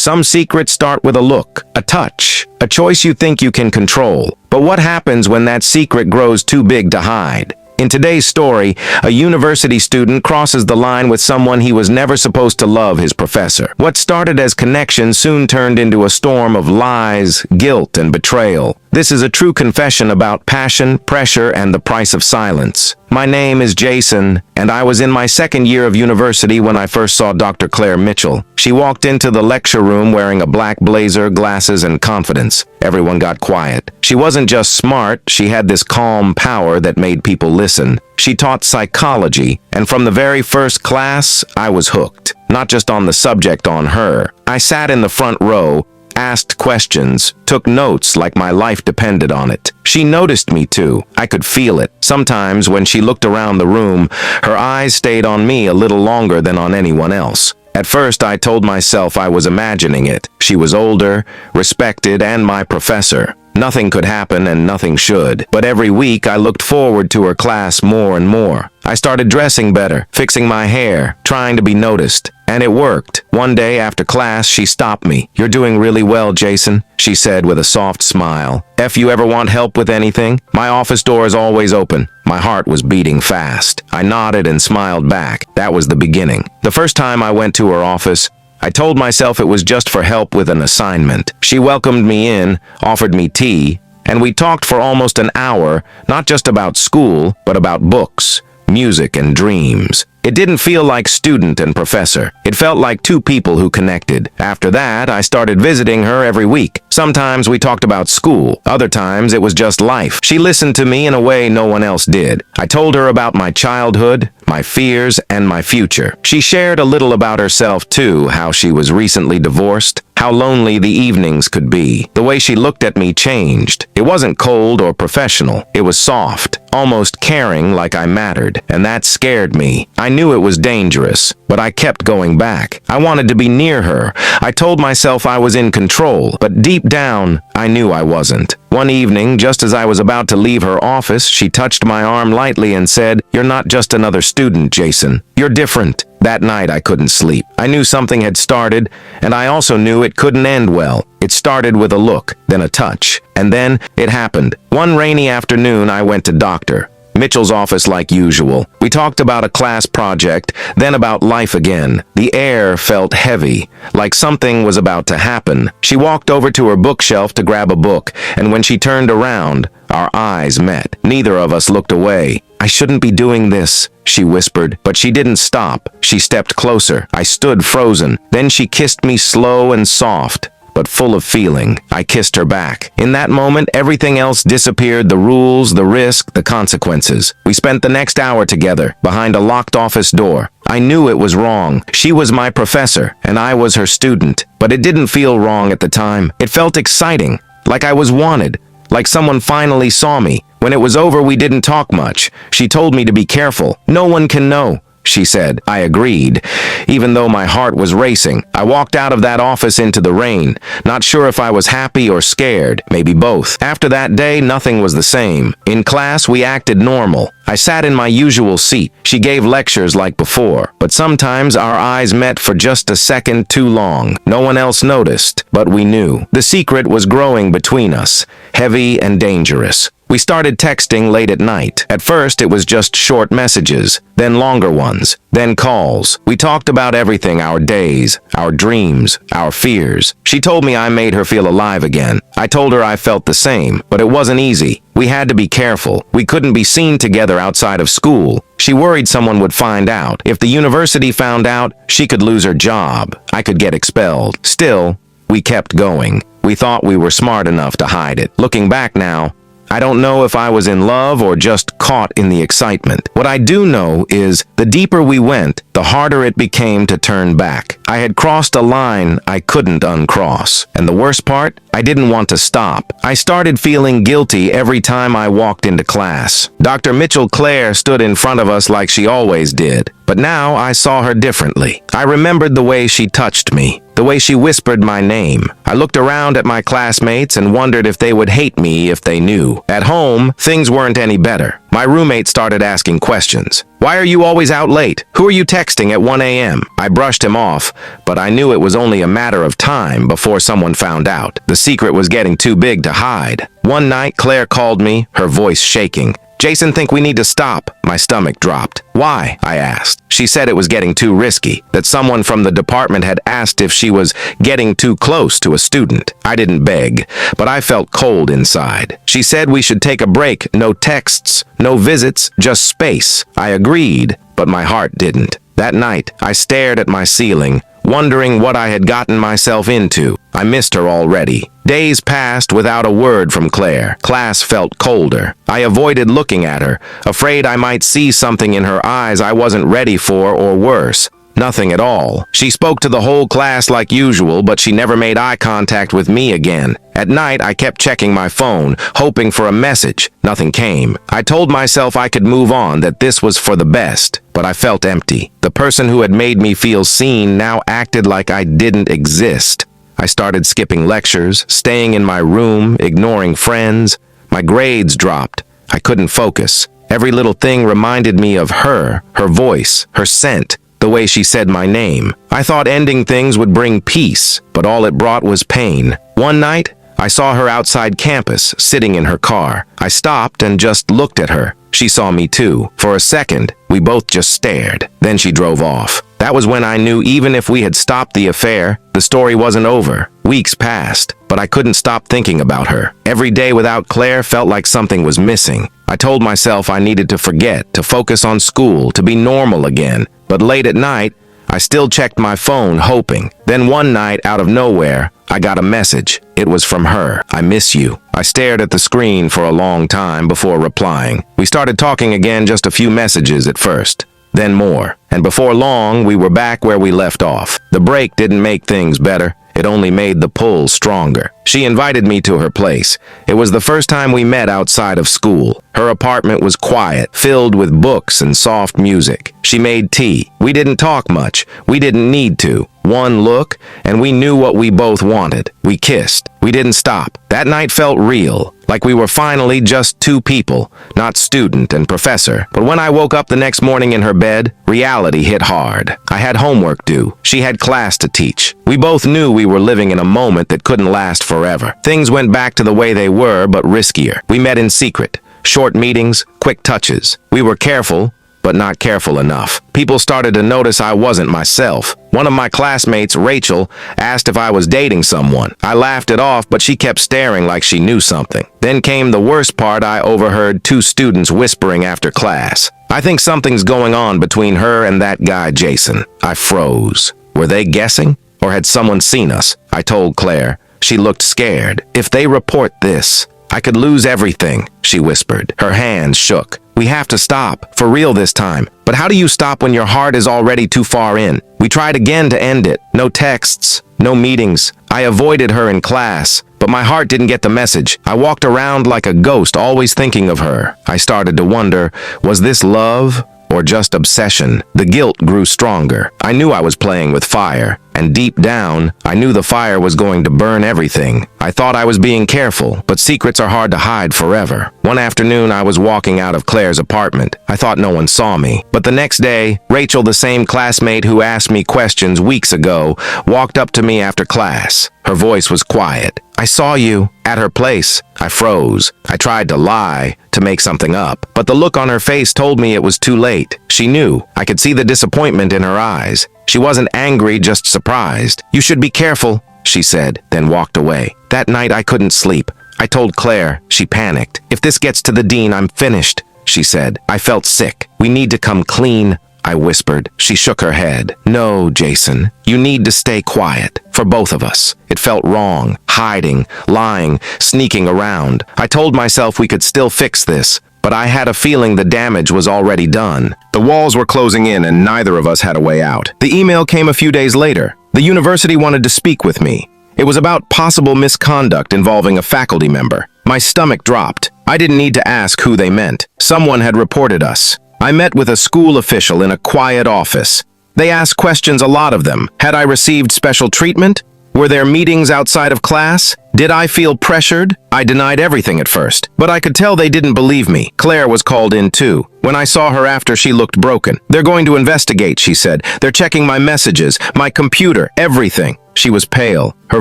Some secrets start with a look, a touch, a choice you think you can control. But what happens when that secret grows too big to hide? In today's story, a university student crosses the line with someone he was never supposed to love, his professor. What started as connection soon turned into a storm of lies, guilt, and betrayal. This is a true confession about passion, pressure, and the price of silence. My name is Jason, and I was in my second year of university when I first saw Dr. Claire Mitchell. She walked into the lecture room wearing a black blazer, glasses, and confidence. Everyone got quiet. She wasn't just smart, she had this calm power that made people listen. She taught psychology, and from the very first class, I was hooked. Not just on the subject, on her. I sat in the front row, asked questions, took notes like my life depended on it. She noticed me too. I could feel it. Sometimes when she looked around the room, her eyes stayed on me a little longer than on anyone else. At first, I told myself I was imagining it. She was older, respected, and my professor. Nothing could happen and nothing should. But every week, I looked forward to her class more and more. I started dressing better, fixing my hair, trying to be noticed. And it worked. One day after class, she stopped me. "You're doing really well, Jason," she said with a soft smile. "If you ever want help with anything, my office door is always open." My heart was beating fast. I nodded and smiled back. That was the beginning. The first time I went to her office, I told myself it was just for help with an assignment. She welcomed me in, offered me tea, and we talked for almost an hour, not just about school, but about books, music, and dreams. It didn't feel like student and professor. It felt like two people who connected. After that, I started visiting her every week. Sometimes we talked about school. Other times it was just life. She listened to me in a way no one else did. I told her about my childhood, my fears, and my future. She shared a little about herself too, how she was recently divorced, how lonely the evenings could be. The way she looked at me changed. It wasn't cold or professional. It was soft, almost caring, like I mattered. And that scared me. I knew it was dangerous, but I kept going back. I wanted to be near her. I told myself I was in control, but deep down, I knew I wasn't. One evening, just as I was about to leave her office, she touched my arm lightly and said, "You're not just another student, Jason. You're different." That night, I couldn't sleep. I knew something had started, and I also knew it couldn't end well. It started with a look, then a touch, and then it happened. One rainy afternoon, I went to Dr. Mitchell's office like usual. We talked about a class project, then about life again. The air felt heavy, like something was about to happen. She walked over to her bookshelf to grab a book, and when she turned around, our eyes met. Neither of us looked away. "I shouldn't be doing this," she whispered, but she didn't stop. She stepped closer. I stood frozen. Then she kissed me slow and soft, but full of feeling. I kissed her back. In that moment, everything else disappeared, the rules, the risk, the consequences. We spent the next hour together, behind a locked office door. I knew it was wrong. She was my professor, and I was her student. But it didn't feel wrong at the time. It felt exciting, like I was wanted, like someone finally saw me. When it was over, we didn't talk much. She told me to be careful. "No one can know," she said. I agreed, even though my heart was racing. I walked out of that office into the rain, not sure if I was happy or scared, maybe both. After that day, nothing was the same. In class, we acted normal. I sat in my usual seat. She gave lectures like before, but sometimes our eyes met for just a second too long. No one else noticed, but we knew. The secret was growing between us, heavy and dangerous. We started texting late at night. At first, it was just short messages, then longer ones, then calls. We talked about everything, our days, our dreams, our fears. She told me I made her feel alive again. I told her I felt the same, but it wasn't easy. We had to be careful. We couldn't be seen together outside of school. She worried someone would find out. If the university found out, she could lose her job. I could get expelled. Still, we kept going. We thought we were smart enough to hide it. Looking back now, I don't know if I was in love or just caught in the excitement. What I do know is the deeper we went, the harder it became to turn back. I had crossed a line I couldn't uncross. And the worst part, I didn't want to stop. I started feeling guilty every time I walked into class. Dr. Mitchell Claire stood in front of us like she always did. But now I saw her differently. I remembered the way she touched me, the way she whispered my name. I looked around at my classmates and wondered if they would hate me if they knew. At home, things weren't any better. My roommate started asking questions. Why are you always out late? Who are you texting at 1 a.m.? I brushed him off, but I knew it was only a matter of time before someone found out. The secret was getting too big to hide. One night, Claire called me, her voice shaking. Jason, think we need to stop. My stomach dropped. Why? I asked. She said it was getting too risky, that someone from the department had asked if she was getting too close to a student. I didn't beg, but I felt cold inside. She said we should take a break, no texts, no visits, just space. I agreed, but my heart didn't. That night, I stared at my ceiling, wondering what I had gotten myself into. I missed her already. Days passed without a word from Claire. Class felt colder. I avoided looking at her, afraid I might see something in her eyes I wasn't ready for, or worse, nothing at all. She spoke to the whole class like usual, but she never made eye contact with me again. At night, I kept checking my phone, hoping for a message. Nothing came. I told myself I could move on, that this was for the best, but I felt empty. The person who had made me feel seen now acted like I didn't exist. I started skipping lectures, staying in my room, ignoring friends. My grades dropped. I couldn't focus. Every little thing reminded me of her voice, her scent, the way she said my name. I thought ending things would bring peace, but all it brought was pain. One night, I saw her outside campus, sitting in her car. I stopped and just looked at her. She saw me too. For a second, we both just stared. Then she drove off. That was when I knew even if we had stopped the affair, the story wasn't over. Weeks passed, but I couldn't stop thinking about her. Every day without Claire felt like something was missing. I told myself I needed to forget, to focus on school, to be normal again. But late at night, I still checked my phone, hoping. Then one night, out of nowhere, I got a message. It was from her. I miss you. I stared at the screen for a long time before replying. We started talking again, just a few messages at first, then more. And before long, we were back where we left off. The break didn't make things better. It only made the pull stronger. She invited me to her place. It was the first time we met outside of school. Her apartment was quiet, filled with books and soft music. She made tea. We didn't talk much. We didn't need to. One look, and we knew what we both wanted. We kissed. We didn't stop. That night felt real, like we were finally just two people, not student and professor. But when I woke up the next morning in her bed, reality hit hard. I had homework due. She had class to teach. We both knew we were living in a moment that couldn't last forever. Things went back to the way they were, but riskier. We met in secret. Short meetings, quick touches. We were careful, but not careful enough. People started to notice I wasn't myself. One of my classmates, Rachel, asked if I was dating someone. I laughed it off, but she kept staring like she knew something. Then came the worst part. I overheard two students whispering after class. I think something's going on between her and that guy, Jason. I froze. Were they guessing? Or had someone seen us? I told Claire. She looked scared. If they report this, I could lose everything, she whispered. Her hands shook. We have to stop, for real this time. But how do you stop when your heart is already too far in? We tried again to end it. No texts, no meetings. I avoided her in class, but my heart didn't get the message. I walked around like a ghost, always thinking of her. I started to wonder, was this love or just obsession? The guilt grew stronger. I knew I was playing with fire, and deep down, I knew the fire was going to burn everything. I thought I was being careful, but secrets are hard to hide forever. One afternoon, I was walking out of Claire's apartment. I thought no one saw me. But the next day, Rachel, the same classmate who asked me questions weeks ago, walked up to me after class. Her voice was quiet. I saw you at her place. I froze. I tried to lie, to make something up, but the look on her face told me it was too late. She knew. I could see the disappointment in her eyes. She wasn't angry, just surprised. You should be careful, she said, then walked away. That night I couldn't sleep. I told Claire. She panicked. If this gets to the dean, I'm finished, she said. I felt sick. We need to come clean, I whispered. She shook her head. No, Jason, you need to stay quiet. For both of us. It felt wrong. Hiding, lying, sneaking around. I told myself we could still fix this, but I had a feeling the damage was already done. The walls were closing in and neither of us had a way out. The email came a few days later. The university wanted to speak with me. It was about possible misconduct involving a faculty member. My stomach dropped. I didn't need to ask who they meant. Someone had reported us. I met with a school official in a quiet office. They asked questions, a lot of them. Had I received special treatment? Were there meetings outside of class? Did I feel pressured? I denied everything at first, but I could tell they didn't believe me. Claire was called in too. When I saw her after, she looked broken. They're going to investigate, she said. They're checking my messages, my computer, everything. She was pale. Her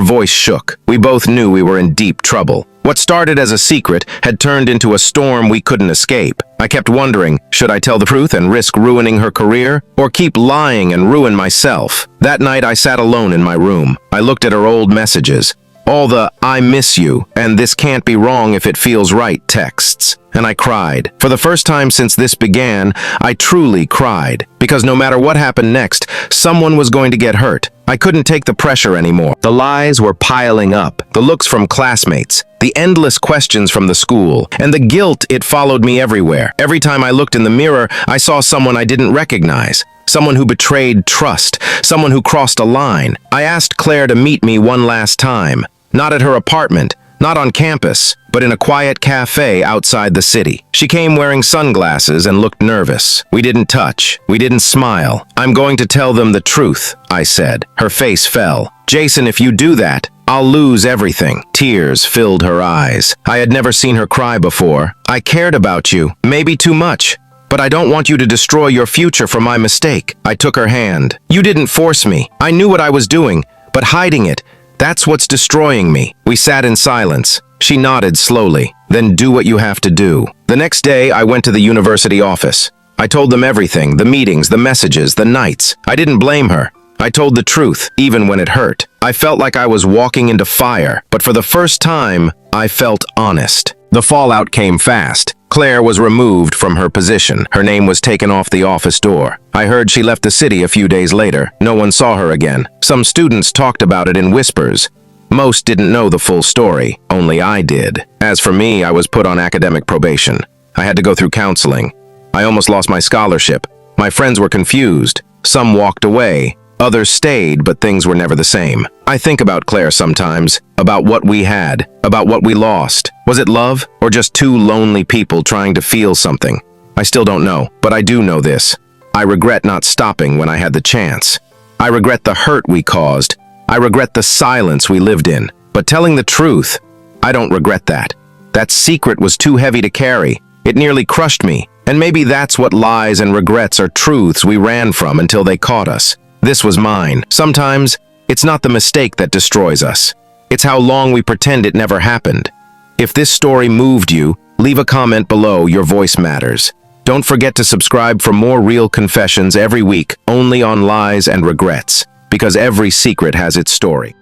voice shook. We both knew we were in deep trouble. What started as a secret had turned into a storm we couldn't escape. I kept wondering, should I tell the truth and risk ruining her career, or keep lying and ruin myself? That night I sat alone in my room. I looked at her old messages. All the "I miss you" and "this can't be wrong if it feels right" texts. And I cried. For the first time since this began, I truly cried. Because no matter what happened next, someone was going to get hurt. I couldn't take the pressure anymore. The lies were piling up. The looks from classmates, the endless questions from the school, and the guilt, it followed me everywhere. Every time I looked in the mirror, I saw someone I didn't recognize. Someone who betrayed trust. Someone who crossed a line. I asked Claire to meet me one last time. Not at her apartment, not on campus, but in a quiet cafe outside the city. She came wearing sunglasses and looked nervous. We didn't touch. We didn't smile. "I'm going to tell them the truth," I said. Her face fell. "Jason, if you do that, I'll lose everything." Tears filled her eyes. I had never seen her cry before. "I cared about you, maybe too much. But I don't want you to destroy your future for my mistake." I took her hand. "You didn't force me. I knew what I was doing, but hiding it, that's what's destroying me." We sat in silence. She nodded slowly. "Then do what you have to do." The next day, I went to the university office. I told them everything, the meetings, the messages, the nights. I didn't blame her. I told the truth, even when it hurt. I felt like I was walking into fire, but for the first time, I felt honest. The fallout came fast. Claire was removed from her position. Her name was taken off the office door. I heard she left the city a few days later. No one saw her again. Some students talked about it in whispers. Most didn't know the full story. Only I did. As for me, I was put on academic probation. I had to go through counseling. I almost lost my scholarship. My friends were confused. Some walked away. Others stayed, but things were never the same. I think about Claire sometimes, about what we had, about what we lost. Was it love, or just two lonely people trying to feel something? I still don't know, but I do know this. I regret not stopping when I had the chance. I regret the hurt we caused. I regret the silence we lived in. But telling the truth, I don't regret that. That secret was too heavy to carry. It nearly crushed me. And maybe that's what lies and regrets are, truths we ran from until they caught us. This was mine. Sometimes, it's not the mistake that destroys us. It's how long we pretend it never happened. If this story moved you, leave a comment below. Your voice matters. Don't forget to subscribe for more real confessions every week, only on Lies and Regrets, because every secret has its story.